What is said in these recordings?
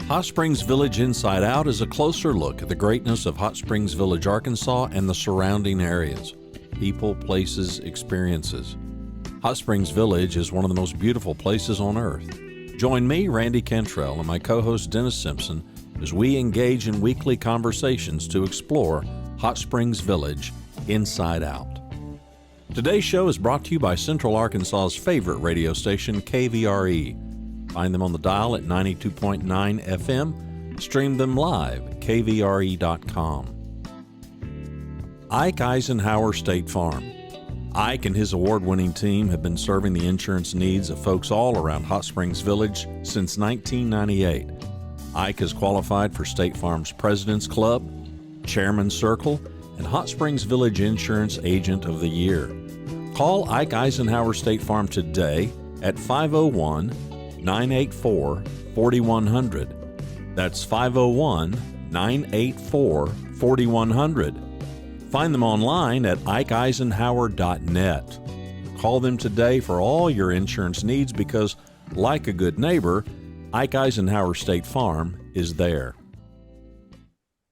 Hot Springs Village Inside Out is a closer look at the greatness of Hot Springs Village, Arkansas and the surrounding areas. People, places, experiences. Hot Springs Village is one of the most beautiful places on earth. Join me, Randy Cantrell, and my co-host Dennis Simpson as we engage in weekly conversations to explore Hot Springs Village Inside Out. Today's show is brought to you by Central Arkansas's favorite radio station, KVRE. Find them on the dial at 92.9 FM. Stream them live at kvre.com. Ike Eisenhauer State Farm. Ike and his award-winning team have been serving the insurance needs of folks all around Hot Springs Village since 1998. Ike is qualified for State Farm's President's Club, Chairman's Circle, and Hot Springs Village Insurance Agent of the Year. Call Ike Eisenhauer State Farm today at 501-984-4100. That's 501-984-4100. Find them online at ikeeisenhower.net. Call them today for all your insurance needs because, like a good neighbor, Ike Eisenhauer State Farm is there.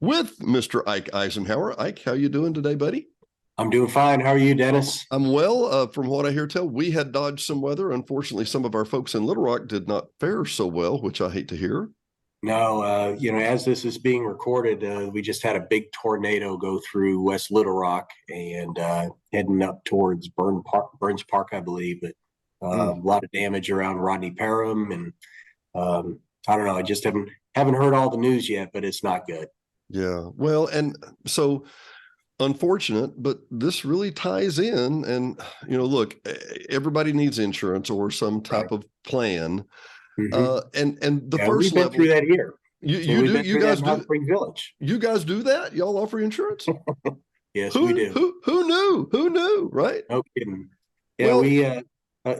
With Mr. Ike Eisenhauer. Ike, how you doing today, buddy? I'm doing fine. How are you, Dennis? I'm well. From what I hear tell, we had dodged some weather. Unfortunately, some of our folks in Little Rock did not fare so well, which I hate to hear. No, as this is being recorded, we just had a big tornado go through West Little Rock and heading up towards Burns Park, I believe. But a lot of damage around Rodney Parham, and I don't know. I just haven't heard all the news yet, but it's not good. Yeah, well, and so unfortunate, but this really ties in. And look, everybody needs insurance or some type of plan. Mm-hmm. And the first we've been level, through that here. You guys do. Spring Village. You guys do that? Y'all offer insurance? Yes, we do. Who knew? Who knew? Right? No kidding. Yeah, well, we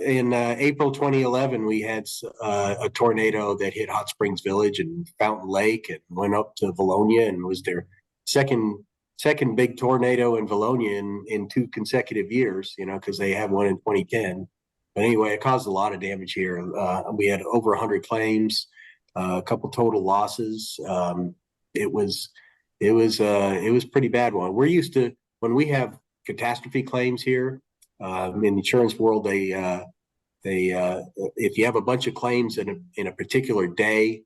in April 2011 we had a tornado that hit Hot Springs Village and Fountain Lake and went up to Valonia and was their second big tornado in Valonia in 2 consecutive years. Because they had one in 2010. But anyway, it caused a lot of damage here. We had over 100 claims, a couple total losses. It was a pretty bad one. We're used to, when we have catastrophe claims here in the insurance world, they if you have a bunch of claims in a particular day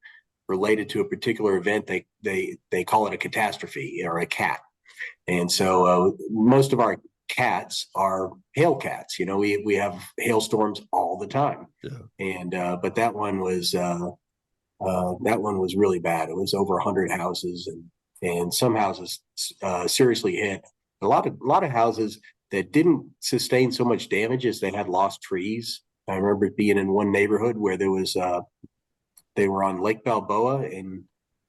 related to a particular event, they call it a catastrophe or a CAT. And so most of our cats are hail cats. We have hailstorms all the time. Yeah. And but that one was really bad. It was over 100 houses, and some houses seriously hit. A lot of houses that didn't sustain so much damage as they had lost trees. I remember being in one neighborhood where there was they were on Lake Balboa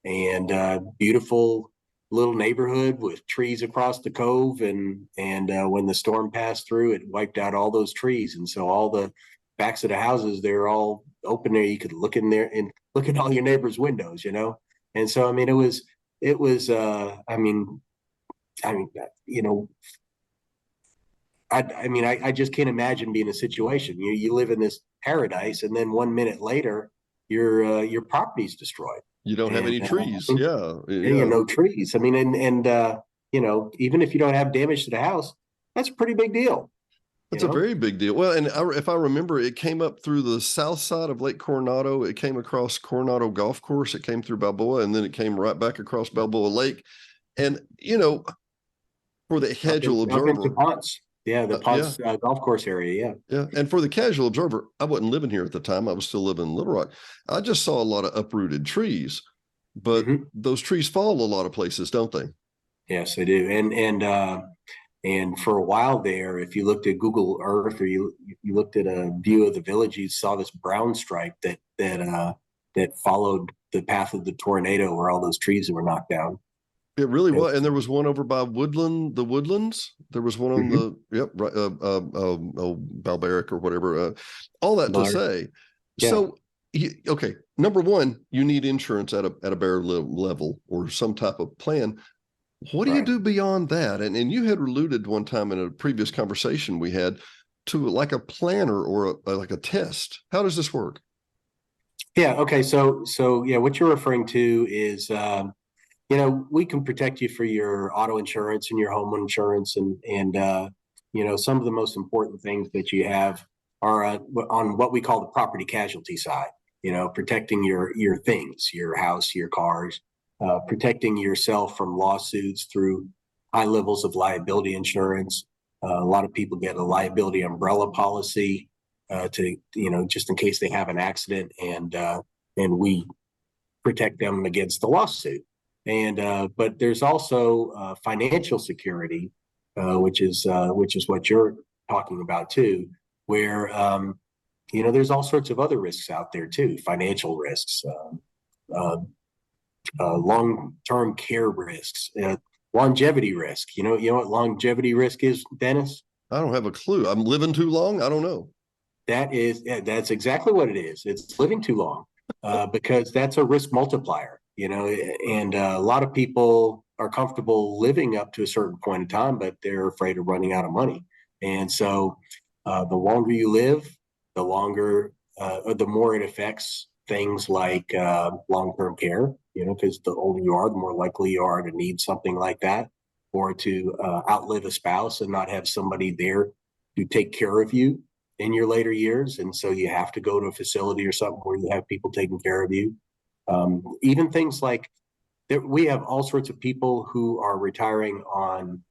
and beautiful little neighborhood with trees across the cove, and when the storm passed through, it wiped out all those trees, and so all the backs of the houses, they're all open there. You could look in there and look at all your neighbors' windows, and so I mean it was I just can't imagine being in a situation. You live in this paradise, and then 1 minute later your property's destroyed. You don't have any trees. Yeah. No trees. I mean, and even if you don't have damage to the house, that's a pretty big deal. That's a very big deal. Well, and if I remember, it came up through the south side of Lake Coronado. It came across Coronado Golf Course. It came through Balboa, and then it came right back across Balboa Lake. And, for the casual observer. Yeah, the Ponce golf course area, Yeah, and for the casual observer, I wasn't living here at the time. I was still living in Little Rock. I just saw a lot of uprooted trees, but those trees fall a lot of places, don't they? Yes, they do. And for a while there, if you looked at Google Earth or you looked at a view of the village, you saw this brown stripe that followed the path of the tornado where all those trees were knocked down. It really was, and there was one over by the Woodlands. There was one on the Barbaric or whatever. All that to say, so okay. Number one, you need insurance at a bare level or some type of plan. What do you do beyond that? And you had alluded one time in a previous conversation we had to like a planner or like a test. How does this work? Yeah. Okay. So yeah, what you're referring to is, we can protect you for your auto insurance and your home insurance, and some of the most important things that you have are on what we call the property casualty side. Protecting your things, your house, your cars, protecting yourself from lawsuits through high levels of liability insurance. A lot of people get a liability umbrella policy to just in case they have an accident, and we protect them against the lawsuit. But there's also financial security, which is what you're talking about too, where there's all sorts of other risks out there too, financial risks, uh, long-term care risks, longevity risk. You know what longevity risk is, Dennis? I don't have a clue. I'm living too long. I don't know. That's exactly what it is. It's living too long, because that's a risk multiplier, and a lot of people are comfortable living up to a certain point in time, but they're afraid of running out of money. And so the longer you live, the more it affects things like long-term care, because the older you are, the more likely you are to need something like that, or to outlive a spouse and not have somebody there to take care of you in your later years. And so you have to go to a facility or something where you have people taking care of you. Even things like we have all sorts of people who are retiring on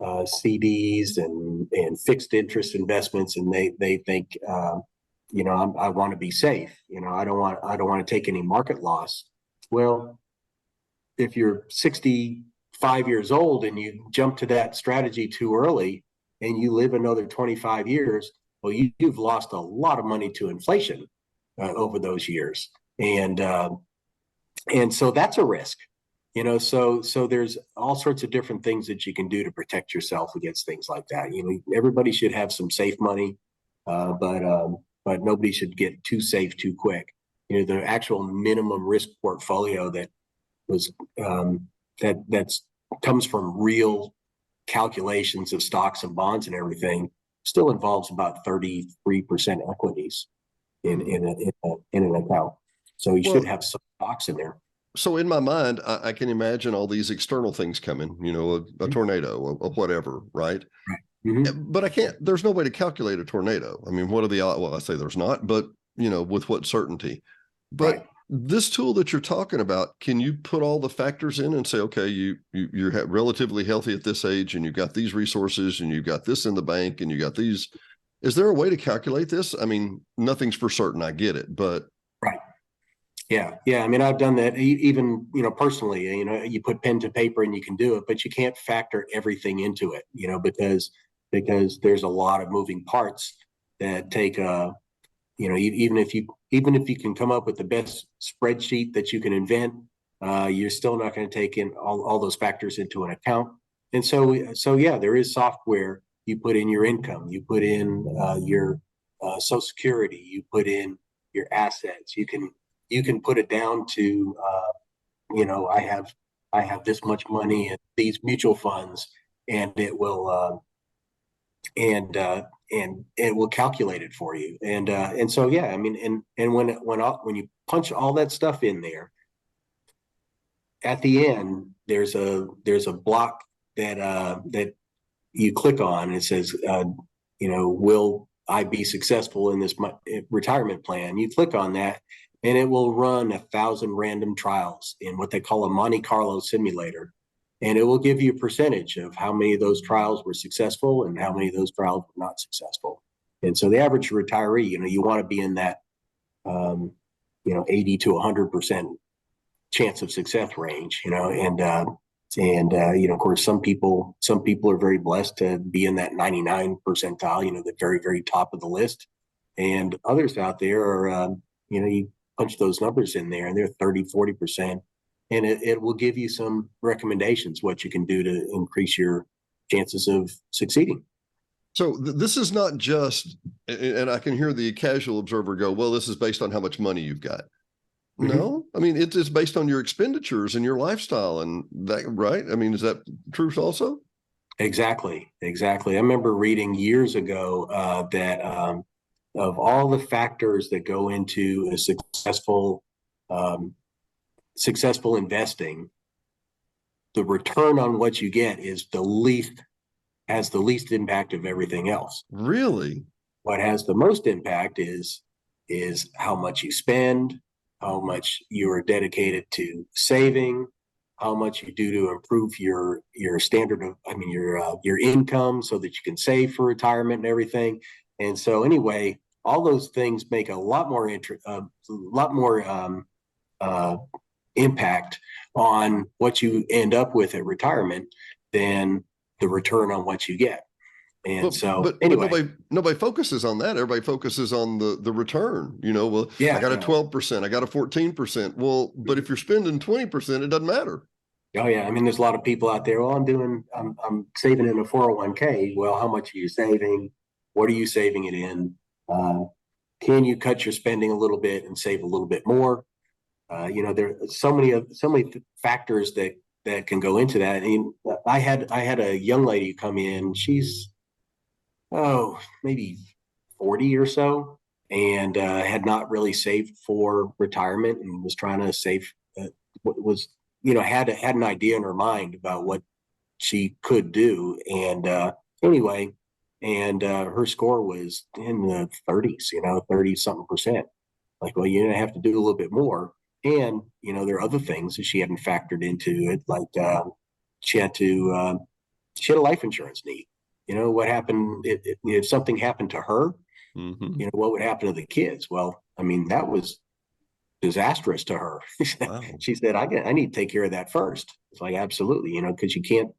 CDs and fixed interest investments, and they think, I want to be safe. I don't want to take any market loss. Well, if you're 65 years old and you jump to that strategy too early, and you live another 25 years, well, you've lost a lot of money to inflation over those years, and so that's a risk. So there's all sorts of different things that you can do to protect yourself against things like that. Everybody should have some safe money, but nobody should get too safe too quick. The actual minimum risk portfolio that was that's comes from real calculations of stocks and bonds and everything still involves about 33% equities in an account. So you should have some stocks in there. So in my mind, I can imagine all these external things coming, a tornado, a whatever, right? Right. Mm-hmm. But I can't, there's no way to calculate a tornado. I mean, what are the odds? Well, I say there's not, but with what certainty? But right. This tool that you're talking about, can you put all the factors in and say, okay, you're relatively healthy at this age, and you've got these resources, and you've got this in the bank, and you got these. Is there a way to calculate this? I mean, nothing's for certain. I get it, but right. Yeah. I mean, I've done that even, personally. You put pen to paper and you can do it, but you can't factor everything into it, because there's a lot of moving parts that take even if you can come up with the best spreadsheet that you can invent, you're still not going to take in all those factors into an account. And so yeah, there is software. You put in your income, you put in your Social Security, you put in your assets. You can put it down to I have this much money in these mutual funds, and it will and it will calculate it for you. And so yeah, I mean, and when you punch all that stuff in there, at the end there's a block that you click on, and it says will I be successful in this retirement plan? You click on that, and it will run 1,000 random trials in what they call a Monte Carlo simulator. And it will give you a percentage of how many of those trials were successful and how many of those trials were not successful. And so the average retiree, you want to be in that, 80 to 100% chance of success range, of course, some people are very blessed to be in that 99 percentile, the very, very top of the list. And others out there are, you punch those numbers in there and they're 30, 40%. And it will give you some recommendations, what you can do to increase your chances of succeeding. So this is not just, and I can hear the casual observer go, well, this is based on how much money you've got. Mm-hmm. No, I mean, it's based on your expenditures and your lifestyle and that, right? I mean, is that true also? Exactly. I remember reading years ago that of all the factors that go into a successful investing, the return on what you get has the least impact of everything else. Really? What has the most impact is how much you spend, how much you are dedicated to saving, how much you do to improve your standard of, your income so that you can save for retirement and everything. And so anyway, all those things make a lot more impact on what you end up with at retirement than the return on what you get. And anyway, but nobody focuses on that. Everybody focuses on the return. Well, yeah, I got a 12%, I got a 14%. Well, but if you're spending 20%, it doesn't matter. Oh yeah, I mean, there's a lot of people out there. Well, I'm saving in a 401k. Well, how much are you saving? What are you saving it in? Can you cut your spending a little bit and save a little bit more? There are so many factors that can go into that. I mean, I had a young lady come in. She's maybe 40 or so, and had not really saved for retirement and was trying to save. Had an idea in her mind about what she could do, and her score was in the 30s, 30 something percent. Like, well, you have to do a little bit more. And, there are other things that she hadn't factored into it. Like, she had a life insurance need. What happened if something happened to her, mm-hmm. What would happen to the kids? Well, I mean, that was disastrous to her. Wow. She said, I need to take care of that first. It's like, absolutely, because you can't,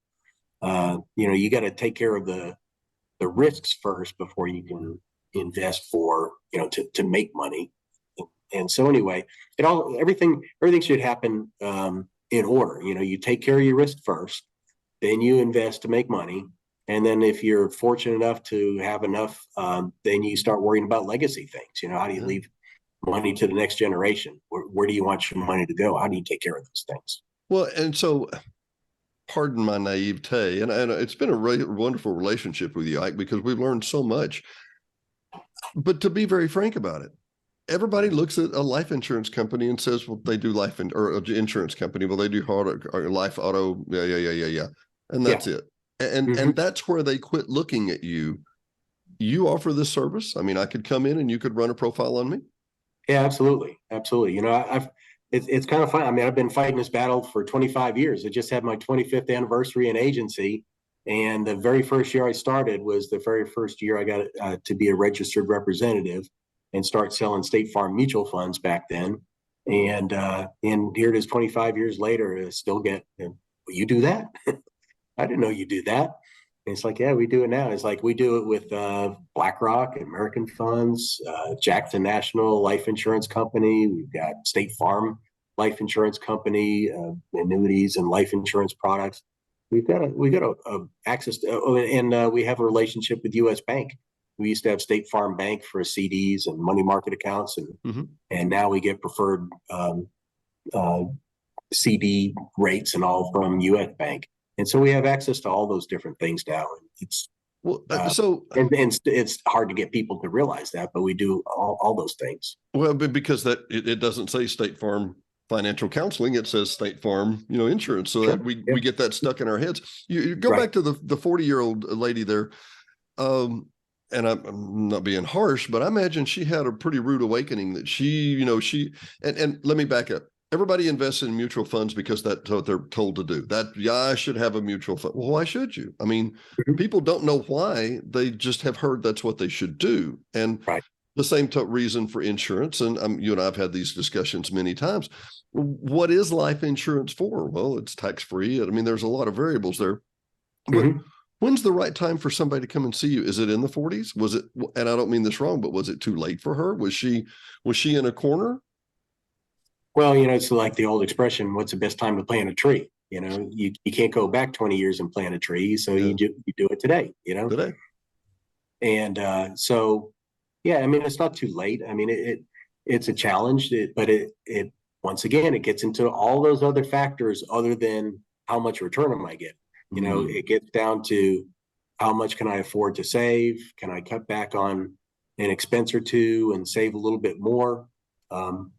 you got to take care of the risks first before you can invest for, to make money. And so anyway, everything should happen in order. You take care of your risk first, then you invest to make money. And then if you're fortunate enough to have enough, then you start worrying about legacy things. How do you leave money to the next generation? Where do you want your money to go? How do you take care of those things? Well, and so, pardon my naivete, and it's been a really wonderful relationship with you, Ike, because we've learned so much. But to be very frank about it, everybody looks at a life insurance company and says, well, they do or an insurance company. Well, they do life auto. Yeah. And that's it. And that's where they quit looking at you. You offer this service. I mean, I could come in and you could run a profile on me. Yeah, absolutely. It's kind of fun. I mean, I've been fighting this battle for 25 years. I just had my 25th anniversary in agency. And the very first year I started was the very first year I got to be a registered representative and start selling State Farm mutual funds back then. And here it is 25 years later, I still get, you do that? I didn't know you do that. And it's like, yeah, we do it now. It's like we do it with BlackRock, American Funds, Jackson National Life Insurance Company. We've got State Farm Life Insurance Company, annuities and life insurance products. We got access to, and we have a relationship with U.S. Bank. We used to have State Farm Bank for CDs and money market accounts, and now we get preferred CD rates and all from U.S. Bank. And so we have access to all those different things now. It's and it's hard to get people to realize that, but we do all those things. Well, because it doesn't say State Farm Financial Counseling, it says State Farm, insurance. So that we get that stuck in our heads. You go back to the 40-year-old lady there, and I'm not being harsh, but I imagine she had a pretty rude awakening that and let me back up. Everybody invests in mutual funds because that's what they're told to do. I should have a mutual fund. Well, why should you? I mean, people don't know why. They just have heard that's what they should do. And the same reason for insurance. And you and I have had these discussions many times. What is life insurance for? Well, it's tax-free. I mean, there's a lot of variables there. But when's the right time for somebody to come and see you? Is it in the 40s? Was it, and I don't mean this wrong, but was it too late for her? Was she in a corner? Well, it's like the old expression, what's the best time to plant a tree? You can't go back 20 years and plant a tree. So you do it today, Today. And so, yeah, I mean, it's not too late. I mean, it's a challenge, but it once again, it gets into all those other factors other than how much return am I getting? It gets down to how much can I afford to save? Can I cut back on? an expense or two and save a little bit more.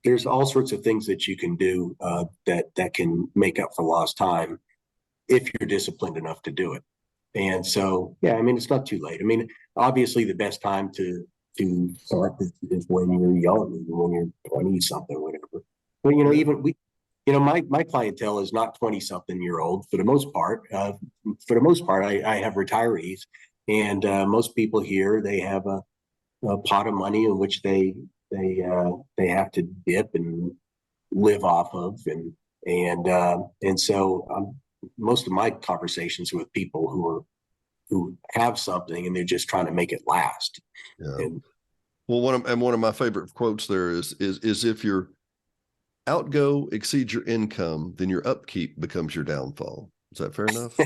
There's all sorts of things that you can do that can make up for lost time if you're disciplined enough to do it. And so, yeah, I mean, it's not too late. I mean, obviously the best time to start this is when you're young, when you're 20 something, whatever. But, you know, even we, you know, my clientele is not 20 something year old for the most part. I have retirees, and most people here, they have a pot of money in which they have to dip and live off of, and so most of my conversations with people who have something and they're just trying to make it last. Yeah. Well, one of my favorite quotes there is if your outgo exceeds your income, then your upkeep becomes your downfall. Is that fair enough?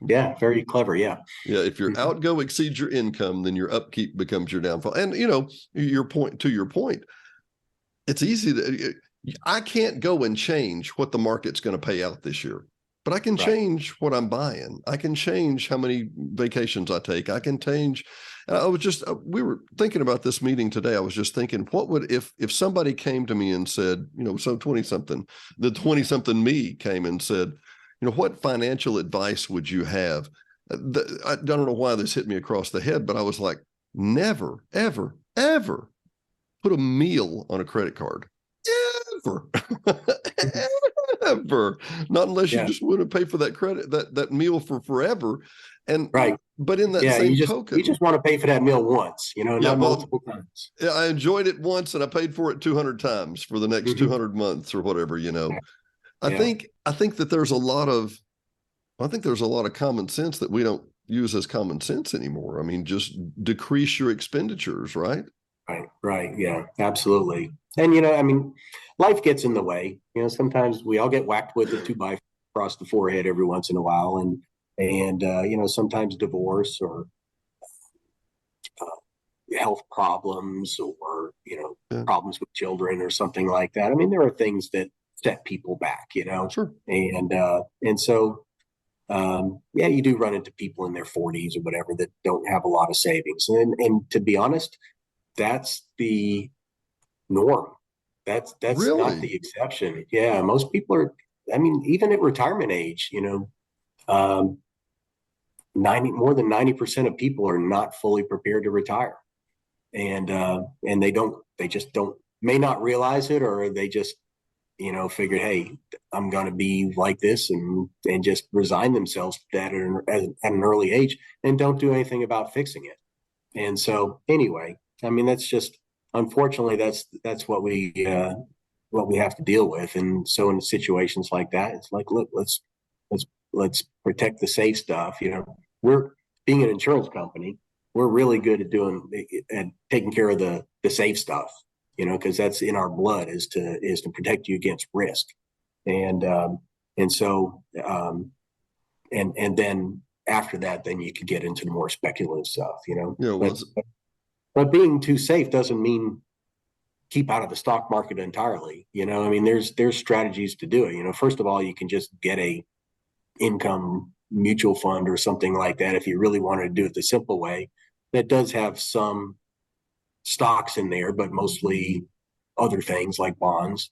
Yeah, very clever. Yeah. Yeah. If your outgo exceeds your income, then your upkeep becomes your downfall. And you know, your point, it's easy to, I can't go and change what the market's going to pay out this year, but I can change what I'm buying. I can change how many vacations I take. I can change. I was just, we were thinking about this meeting today. I was just thinking, what would, if somebody came to me and said, you know, so 20 something me came and said, you know, what financial advice would you have? I don't know why this hit me across the head, but I was like, never, ever, ever put a meal on a credit card. Ever. Ever. Not unless you just want to pay for that credit, that meal for forever. And but in that same token, you just want to pay for that meal once, you know, not multiple times. Yeah, I enjoyed it once and I paid for it 200 times for the next 200 months or whatever, you know. I think that there's a lot of common sense that we don't use as common sense anymore. I mean, just decrease your expenditures, right? Right. Yeah, absolutely. And, you know, I mean, life gets in the way. You know, sometimes we all get whacked with a 2x across the forehead every once in a while. And you know, sometimes divorce or health problems or, you know, problems with children or something like that. I mean, there are things that set people back, you know. Sure. And so, yeah, you do run into people in their 40s or whatever that don't have a lot of savings. And to be honest, that's the norm. That's really not the exception. Yeah, most people are. I mean, even at retirement age, you know, more than 90% of people are not fully prepared to retire, and they just may not realize it, or they just, you know, figured, hey, I'm going to be like this, and just resign themselves to that at an early age and don't do anything about fixing it. And so anyway, I mean, that's just, unfortunately, that's what we have to deal with. And so in situations like that, it's like, look, let's protect the safe stuff. You know, we're, being an insurance company, we're really good at taking care of the safe stuff, you know, because that's in our blood, is to protect you against risk. And so and then after that, then you can get into the more speculative stuff, you know. Yeah, but being too safe doesn't mean keep out of the stock market entirely. You know, I mean, there's strategies to do it. You know, first of all, you can just get a income mutual fund or something like that if you really wanted to do it the simple way. That does have some stocks in there, but mostly other things like bonds.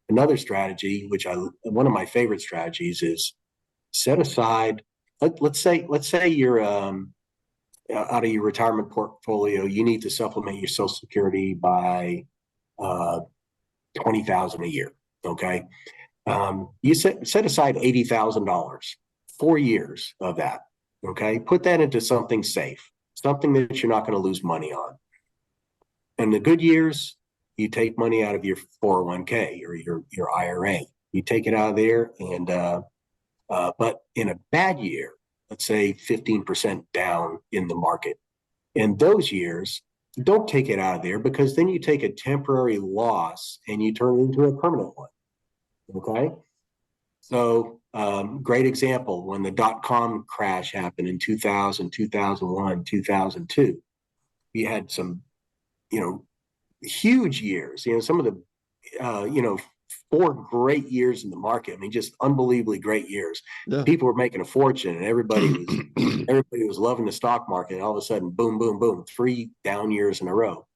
Another strategy, one of my favorite strategies, is set aside. Let's say you're out of your retirement portfolio, you need to supplement your Social Security by $20,000 a year. Okay, you set aside $80,000, 4 years of that. Okay, put that into something safe, something that you're not going to lose money on. In the good years, you take money out of your 401k or your IRA. You take it out of there, and but in a bad year, let's say 15% down in the market, in those years, don't take it out of there, because then you take a temporary loss and you turn it into a permanent one. Okay. So great example, when the dot-com crash happened in 2000, 2001, 2002, we had some, you know, huge years, you know, some of the, you know, 4 great years in the market. I mean, just unbelievably great years. Yeah. People were making a fortune, and everybody was loving the stock market. And all of a sudden, boom, boom, boom, 3 down years in a row.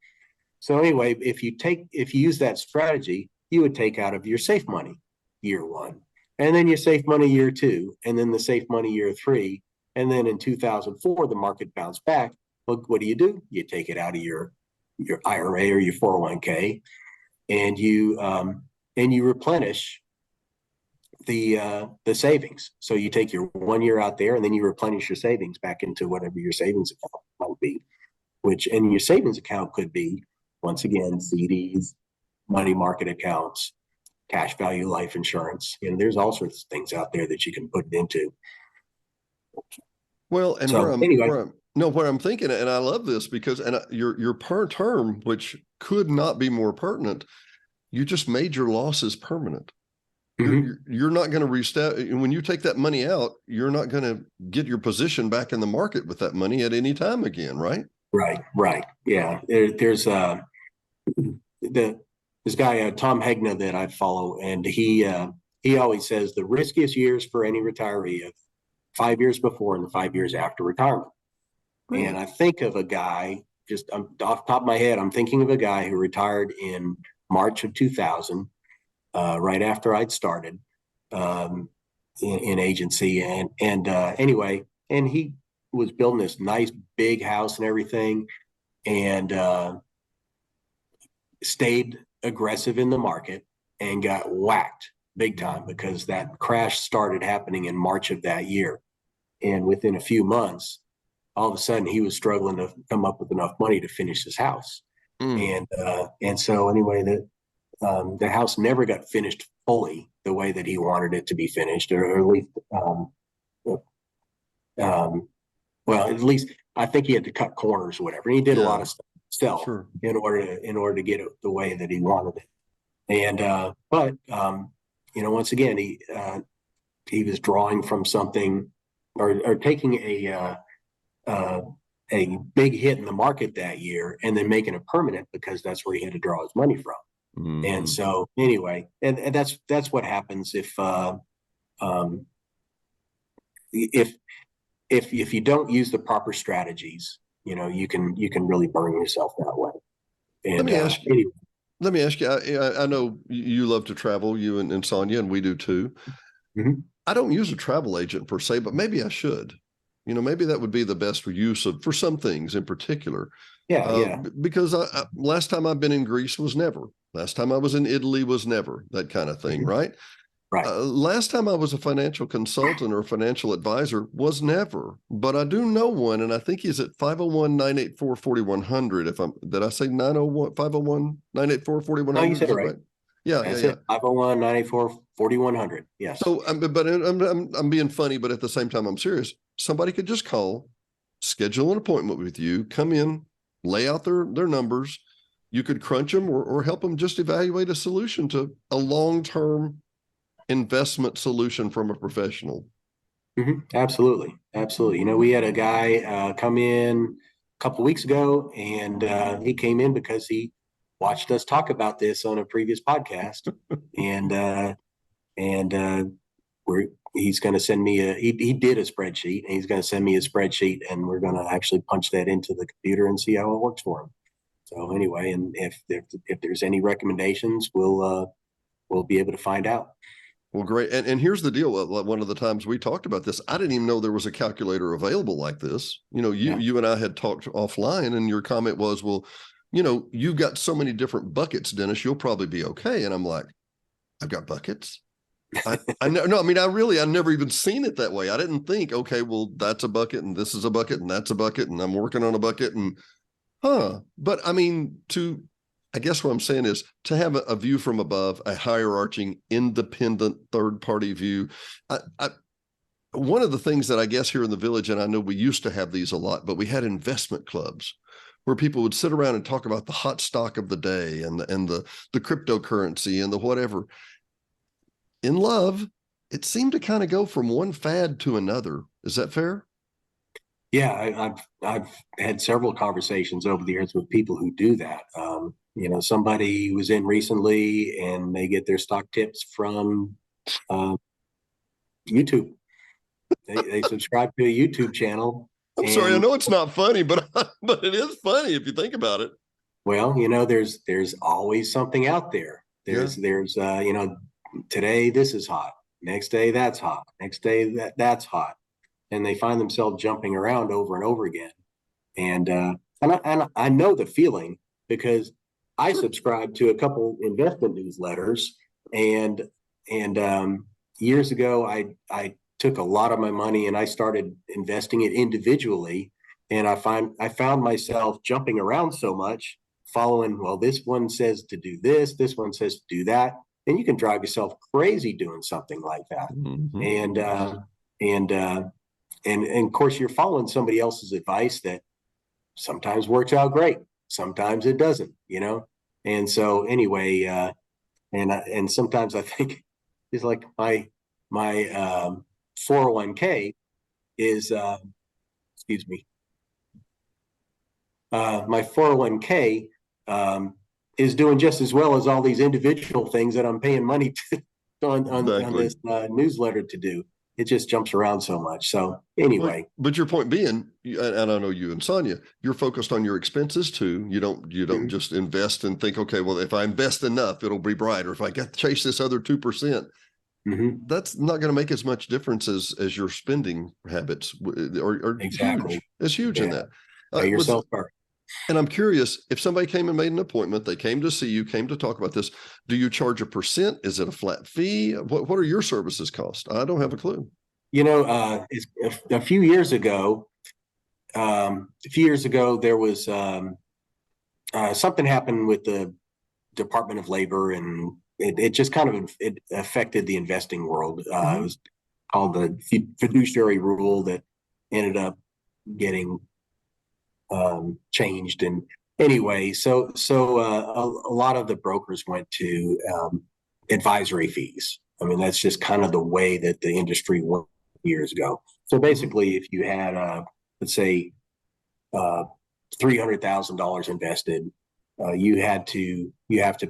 So anyway, if you use that strategy, you would take out of your safe money year 1, and then your safe money year 2, and then the safe money year 3, and then in 2004 the market bounced back. Well, what do? You take it out of your IRA or your 401k, and you replenish the savings. So you take your 1 year out there, and then you replenish your savings back into whatever your savings account might be. And your savings account could be, once again, CDs, money market accounts, cash value life insurance. There's all sorts of things out there that you can put it into. Well, and so, what I'm thinking, and I love this because, your per term, which could not be more pertinent, you just made your losses permanent. Mm-hmm. You're not going to restart. When you take that money out, you're not going to get your position back in the market with that money at any time again, right? Right. Yeah. There's this guy, Tom Hegna, that I follow, and he always says the riskiest years for any retiree are 5 years before and the 5 years after retirement. Right. And I think of a guy, just off the top of my head, I'm thinking of a guy who retired in March of 2000, right after I'd started in agency, and anyway, and he was building this nice big house and everything, and stayed aggressive in the market and got whacked big time because that crash started happening in March of that year. And within a few months, all of a sudden he was struggling to come up with enough money to finish his house. And so anyway, the house never got finished fully the way that he wanted it to be finished, or at least, well, at least I think he had to cut corners or whatever. And he did a lot of stuff himself in order to get it the way that he wanted it. And but once again, he was drawing from something, or taking a big hit in the market that year and then making it permanent because that's where he had to draw his money from. Mm-hmm. And so anyway, and that's what happens if you don't use the proper strategies, you can really burn yourself that way. And let me ask you, I know you love to travel, you and Sonia, and we do too. Mm-hmm. I don't use a travel agent per se, but maybe I should. Maybe that would be the best use for some things in particular. Yeah. Because last time I've been in Greece was never. Last time I was in Italy was never, that kind of thing, right? Right. Last time I was a financial consultant or a financial advisor was never, but I do know one, and I think he's at 501-984-4100. Did I say 501-984-4100? No, you said it right. Yeah, that's it. 501-984-4100. Yes. So, but I'm being funny, but at the same time, I'm serious. Somebody could just call, schedule an appointment with you, come in, lay out their numbers. You could crunch them or help them just evaluate a solution to a long-term investment solution from a professional. Mm-hmm. Absolutely. We had a guy come in a couple of weeks ago, and he came in because he watched us talk about this on a previous podcast, and he's going to send me he did a spreadsheet, and he's going to send me a spreadsheet, and we're going to actually punch that into the computer and see how it works for him. So anyway, and if there's any recommendations, we'll be able to find out. Well, great. And here's the deal. One of the times we talked about this, I didn't even know there was a calculator available like this. You and I had talked offline, and your comment was, well, you've got so many different buckets, Dennis, you'll probably be okay. And I'm like, I've got buckets. I've never even seen it that way. I didn't think, okay, well, that's a bucket and this is a bucket and that's a bucket and I'm working on a bucket but I guess what I'm saying is to have a view from above, a hierarching, independent, third-party view. One of the things that I guess here in the village, and I know we used to have these a lot, but we had investment clubs where people would sit around and talk about the hot stock of the day and the cryptocurrency and the whatever. In love, it seemed to kind of go from one fad to another. Is that fair? Yeah, I've had several conversations over the years with people who do that. somebody was in recently and they get their stock tips from YouTube. They subscribe to a YouTube channel. I'm sorry, I know it's not funny, but it is funny if you think about it. Well, there's always something out there. There's today this is hot, next day that's hot, next day that's hot, and they find themselves jumping around over and over again. And I know the feeling because I subscribe to a couple investment newsletters, and years ago I took a lot of my money and I started investing it individually, and I found myself jumping around so much, following, well, this one says to do this one says to do that, and you can drive yourself crazy doing something like that. Mm-hmm. And of course you're following somebody else's advice that sometimes works out great, sometimes it doesn't, and so anyway, and sometimes I think it's like my 401k is my 401k is doing just as well as all these individual things that I'm paying money to on this newsletter to do. It just jumps around so much. So anyway, but your point being, and I know you and Sonia, you're focused on your expenses too. You don't mm-hmm. just invest and think, okay, well, if I invest enough, it'll be brighter. If I chase this other 2%, mm-hmm. that's not going to make as much difference as your spending habits are exactly. Huge. It's huge in that. Pay yourself first. And I'm curious, if somebody came and made an appointment, they came to see you, came to talk about this, do you charge a percent? Is it a flat fee? What are your services cost? I don't have a clue. A few years ago, there was something happened with the Department of Labor, and it just kind of it affected the investing world. Mm-hmm. It was called the fiduciary rule that ended up getting changed. And anyway, so a lot of the brokers went to advisory fees. I mean, that's just kind of the way that the industry went years ago. So basically, if you had let's say $300,000 invested, you have to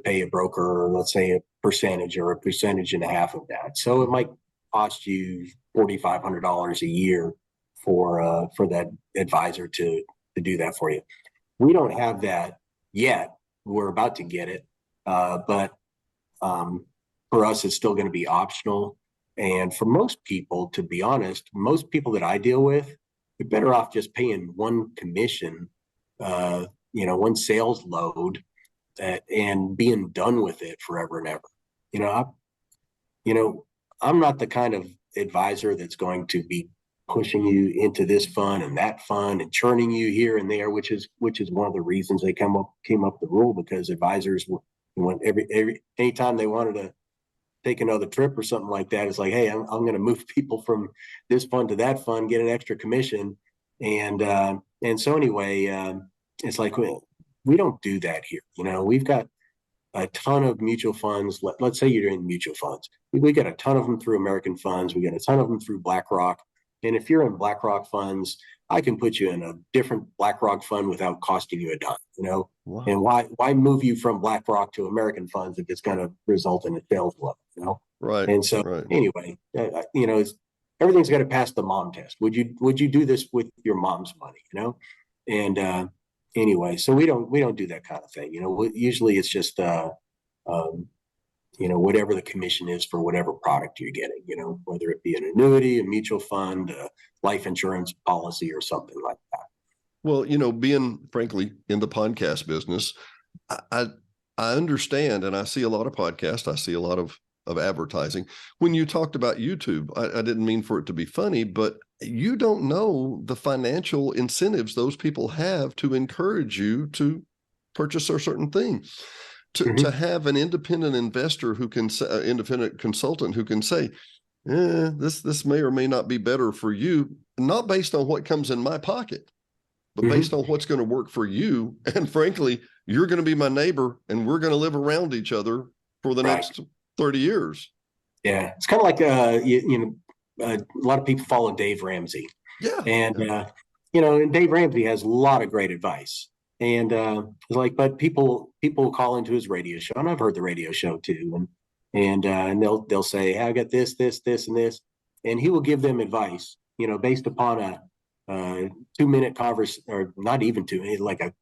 pay a broker, let's say a percentage or a percentage and a half of that. So it might cost you $4,500 a year for that advisor to do that for you. We don't have that yet. We're about to get it, but for us, it's still going to be optional. And for most people, to be honest, most people that I deal with, they're better off just paying one commission, one sales load, and being done with it forever and ever. I'm not the kind of advisor that's going to be pushing you into this fund and that fund and churning you here and there, which is one of the reasons they came up the rule, because advisors went anytime they wanted to take another trip or something like that, it's like, hey, I'm going to move people from this fund to that fund, get an extra commission, and so anyway, it's like we don't do that here. We've got a ton of mutual funds. Let's say you're in mutual funds. We got a ton of them through American Funds. We got a ton of them through BlackRock. And if you're in BlackRock funds, I can put you in a different BlackRock fund without costing you a dime, Wow. And why move you from BlackRock to American Funds if it's going to result in a sales low, Right. And so anyway, everything's got to pass the mom test. Would you do this with your mom's money, And anyway, so we don't do that kind of thing. Usually it's just whatever the commission is for whatever product you're getting, whether it be an annuity, a mutual fund, a life insurance policy, or something like that. Well, being frankly in the podcast business, I understand, and I see a lot of podcasts. I see a lot of advertising. When you talked about YouTube, I didn't mean for it to be funny, but you don't know the financial incentives those people have to encourage you to purchase a certain thing. To have an independent investor who can say, independent consultant who can say, this may or may not be better for you, not based on what comes in my pocket, but based on what's going to work for you. And frankly, you're going to be my neighbor and we're going to live around each other for the next 30 years. Yeah. It's kind of like, a lot of people follow Dave Ramsey. Yeah. And, and Dave Ramsey has a lot of great advice. And it's like, but people call into his radio show, and I've heard the radio show too, and they'll say, hey, I got this, and this, and he will give them advice, based upon a 2-minute conversation, or not even two, like a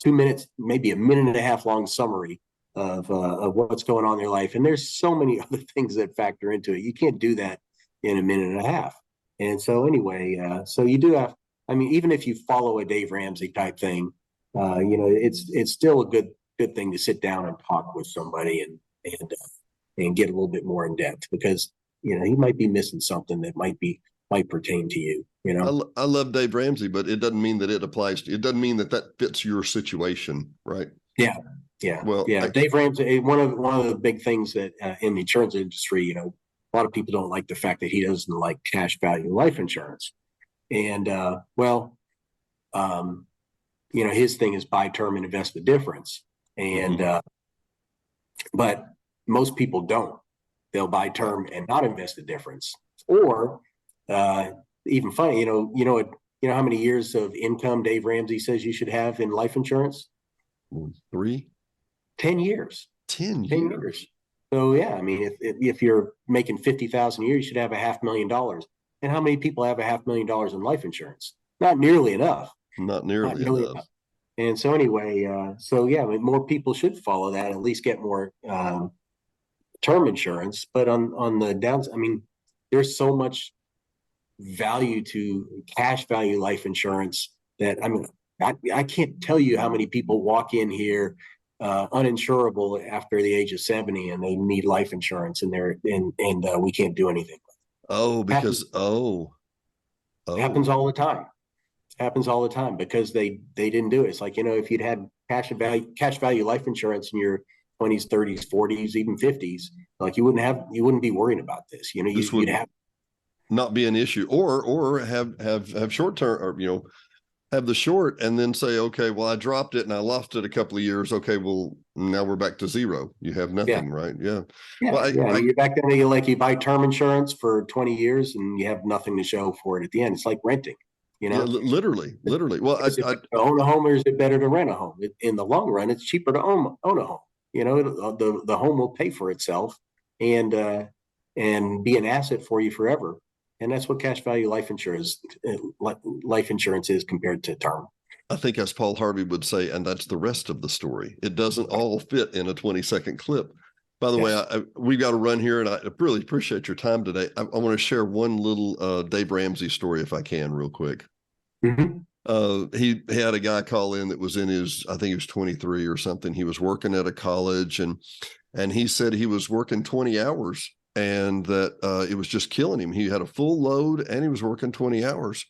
2 minutes, maybe a minute and a half long summary of what's going on in their life. And there's so many other things that factor into it. You can't do that in a minute and a half. And so anyway, so you do have, I mean, even if you follow a Dave Ramsey type thing, it's still a good thing to sit down and talk with somebody and get a little bit more in depth, because he might be missing something that might pertain to you. I love Dave Ramsey, but it doesn't mean that it applies to you. It doesn't mean that fits your situation, right? Yeah. Well, Dave Ramsey, one of the big things that in the insurance industry, a lot of people don't like the fact that he doesn't like cash value life insurance. And his thing is buy term and invest the difference. And but most people don't. They'll buy term and not invest the difference. Or even funny, how many years of income Dave Ramsey says you should have in life insurance? 3. 10 years. 10 years. So yeah, I mean, if you're making $50,000 a year, you should have $500,000. And how many people have $500,000 in life insurance? Not nearly enough. Not nearly enough. And so anyway, more people should follow that, at least get more term insurance. But on the downside, I mean, there's so much value to cash value life insurance that, I mean, I can't tell you how many people walk in here uninsurable after the age of 70 and they need life insurance, and we can't do anything. Oh, because it happens all the time. It happens all the time because they didn't do it. It's like, if you'd had cash value life insurance in your 20s, 30s, 40s, even 50s, like you wouldn't be worrying about this. You'd have not be an issue, or have short term, or have the short and then say, okay, well, I dropped it and I lost it a couple of years. Okay, well, now we're back to zero. You have nothing, right? Yeah. Well, you're back then. You buy term insurance for 20 years and you have nothing to show for it at the end. It's like renting, Yeah, literally. Well, to own a home, or is it better to rent a home? In the long run, it's cheaper to own a home. The home will pay for itself and be an asset for you forever. And that's what cash value life insurance is compared to term. I think, as Paul Harvey would say, and that's the rest of the story. It doesn't all fit in a 20-second clip. By the way, we've got to run here, and I really appreciate your time today. I want to share one little Dave Ramsey story, if I can, real quick. Mm-hmm. He had a guy call in that was in his, I think he was 23 or something. He was working at a college, and he said he was working 20 hours. And that it was just killing him. He had a full load and he was working 20 hours.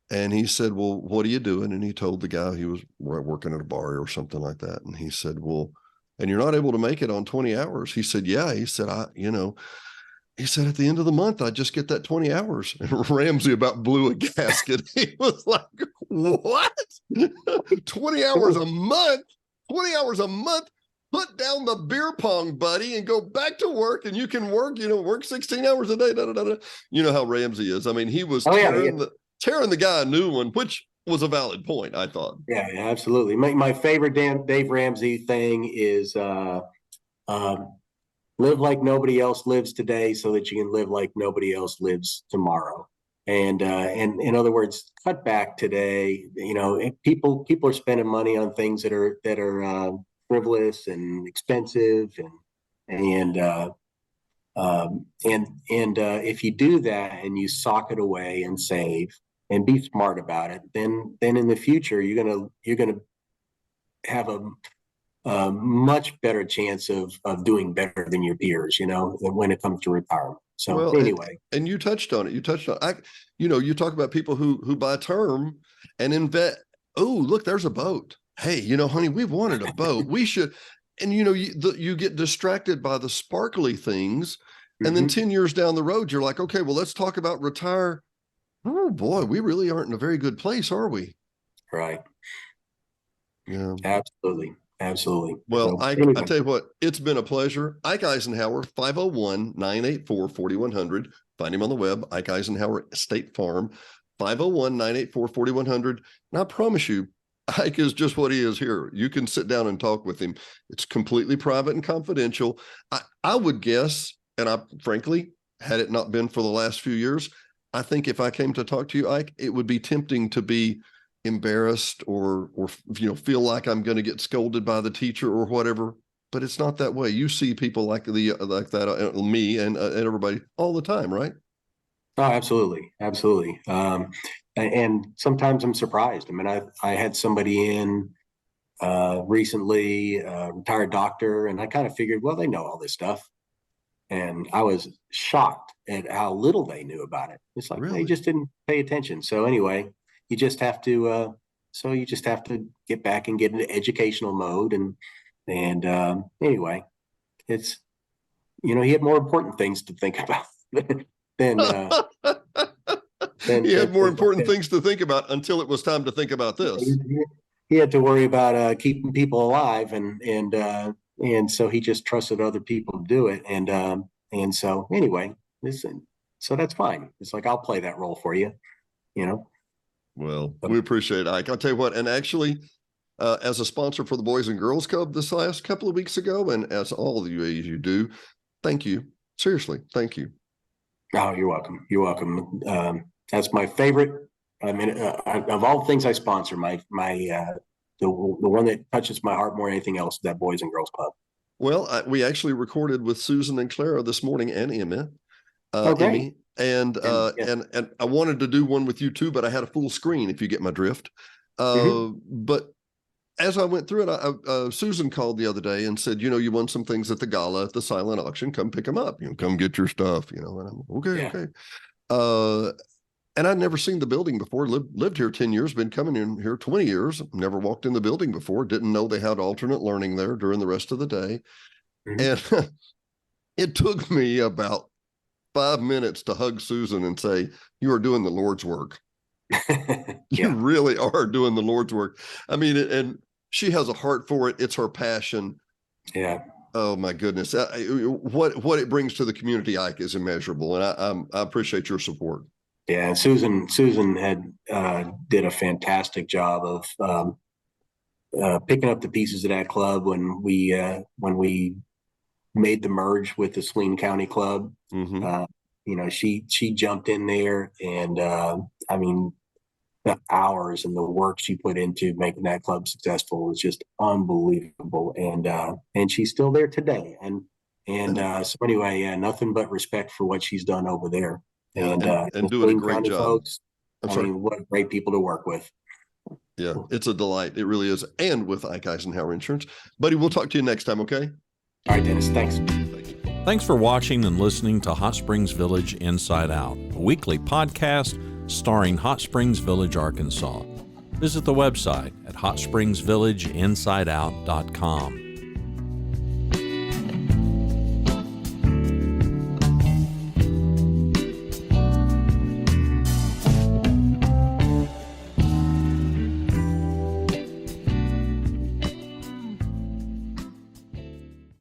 And he said, well, what are you doing? And he told the guy he was working at a bar or something like that. And he said, well, and you're not able to make it on 20 hours. He said, yeah. He said, he said, at the end of the month, I just get that 20 hours. And Ramsey about blew a gasket. He was like, what? 20 hours a month? 20 hours a month? Put down the beer pong, buddy, and go back to work, and you can work 16 hours a day. You know how Ramsey is. I mean, he was tearing the guy a new one, which was a valid point, I thought. Yeah, absolutely. My favorite Dave Ramsey thing is live like nobody else lives today so that you can live like nobody else lives tomorrow. And in other words, cut back today. People are spending money on things that are frivolous and expensive, and if you do that and you sock it away and save and be smart about it, then in the future you're gonna have a mumuch better chance of doing better than your peers, when it comes to retirement. So anyway, and you touched on it. You you talk about people who buy term and invest. Oh, look, there's a boat. Hey, honey, we've wanted a boat. We should. And, you get distracted by the sparkly things. And then 10 years down the road, you're like, okay, well, let's talk about retire. Oh, boy, we really aren't in a very good place, are we? Right. Yeah. Absolutely. Well, I tell you what, it's been a pleasure. Ike Eisenhauer, 501-984-4100. Find him on the web, Ike Eisenhauer State Farm, 501-984-4100. And I promise you, Ike is just what he is here. You can sit down and talk with him. It's completely private and confidential. I would guess, and I frankly, had it not been for the last few years, I think if I came to talk to you, Ike, it would be tempting to be embarrassed or feel like I'm going to get scolded by the teacher or whatever. But it's not that way. You see people like that, me and everybody all the time, right? Oh, absolutely, absolutely. And sometimes I'm surprised. I mean, I had somebody in recently, retired doctor, and I kind of figured, well, they know all this stuff, and I was shocked at how little they knew about it. It's like Really? they just didn't pay attention. So anyway, you just have to get back and get into educational mode, and anyway, it's he had more important things to think about than he had more important things to think about until it was time to think about this. He had to worry about keeping people alive, and so he just trusted other people to do it, and so anyway, so that's fine. It's like, I'll play that role for you, Well, we appreciate it, Ike. I'll tell you what, and actually, as a sponsor for the Boys and Girls Club this last couple of weeks ago, and as all of you do, thank you. Seriously, thank you. Oh, you're welcome. You're welcome. That's my favorite. I mean, of all the things I sponsor, the one that touches my heart more than anything else is that Boys and Girls Club. Well, we actually recorded with Susan and Clara this morning, and Emmy. Okay. And I wanted to do one with you too, but I had a full screen, if you get my drift. But as I went through it, Susan called the other day and said, you won some things at the gala at the silent auction. Come pick them up. Come get your stuff. And I'm okay. And I'd never seen the building before. Lived here 10 years. Been coming in here 20 years. Never walked in the building before. Didn't know they had alternate learning there during the rest of the day. And it took me about 5 minutes to hug Susan and say, "You are doing the Lord's work." You really are doing the Lord's work. I mean, and she has a heart for it. It's her passion. Yeah. Oh my goodness. What it brings to the community, Ike, is immeasurable. And I appreciate your support. Yeah. Susan had did a fantastic job of picking up the pieces of that club when we made the merge with the Saline County Club. She jumped in there, and I mean, the hours and the work she put into making that club successful was just unbelievable. And she's still there today. And so anyway, nothing but respect for what she's done over there. And doing a great job. Folks, I mean, what great people to work with. Yeah, it's a delight. It really is. And with Ike Eisenhauer Insurance. Buddy, we'll talk to you next time, okay? All right, Dennis, thanks. Thanks for watching and listening to Hot Springs Village Inside Out, a weekly podcast starring Hot Springs Village, Arkansas. Visit the website at hotspringsvillageinsideout.com.